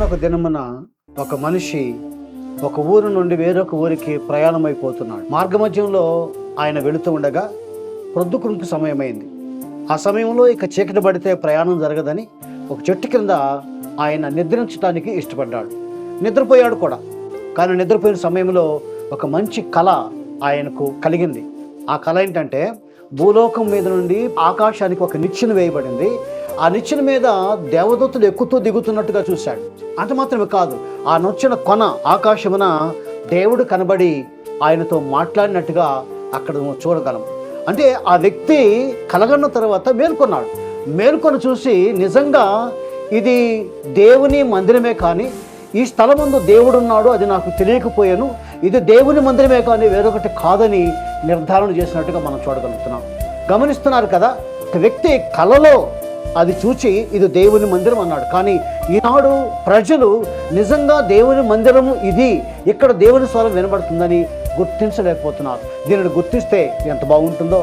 ఒకానొక దినమున ఒక మనిషి ఒక ఊరు నుండి వేరొక ఊరికి ప్రయాణమైపోతున్నాడు. మార్గమధ్యంలో ఆయన వెళుతూ ఉండగా ప్రొద్దుకునికి సమయమైంది. ఆ సమయంలో ఇక చీకటి పడితే ప్రయాణం జరగదని ఒక చెట్టు కింద ఆయన నిద్రించడానికి ఇష్టపడ్డాడు. నిద్రపోయాడు కూడా. కానీ నిద్రపోయిన సమయంలో ఒక మంచి కళ ఆయనకు కలిగింది. ఆ కళ ఏంటంటే, భూలోకం మీద నుండి ఆకాశానికి ఒక నిచ్చెన వేయబడింది. ఆ నిచ్చెన మీద దేవదూతలు ఎక్కుతూ దిగుతున్నట్టుగా చూశాడు. అంత మాత్రమే కాదు, ఆ నొచ్చిన కొన ఆకాశమున దేవుడు కనబడి ఆయనతో మాట్లాడినట్టుగా అక్కడ చూడగలం. అంటే ఆ వ్యక్తి కలగన్న తర్వాత మేల్కొన్నాడు. మేల్కొని చూసి నిజంగా ఇది దేవుని మందిరమే కానీ ఈ స్థలమందు దేవుడున్నాడు, అది నాకు తెలియకపోయాను, ఇది దేవుని మందిరమే కానీ వేరొకటి కాదని నిర్ధారణ చేసినట్టుగా మనం చూడగలుగుతున్నాం. గమనిస్తున్నారు కదా, ఒక వ్యక్తి కలలో అది చూచి ఇది దేవుని మందిరం అన్నాడు. కానీ ఈనాడు ప్రజలు నిజంగా దేవుని మందిరము ఇది, ఇక్కడ దేవుని స్వరం వినబడుతుందని గుర్తించలేకపోతున్నారు. దీనిని గుర్తిస్తే ఎంత బాగుంటుందో.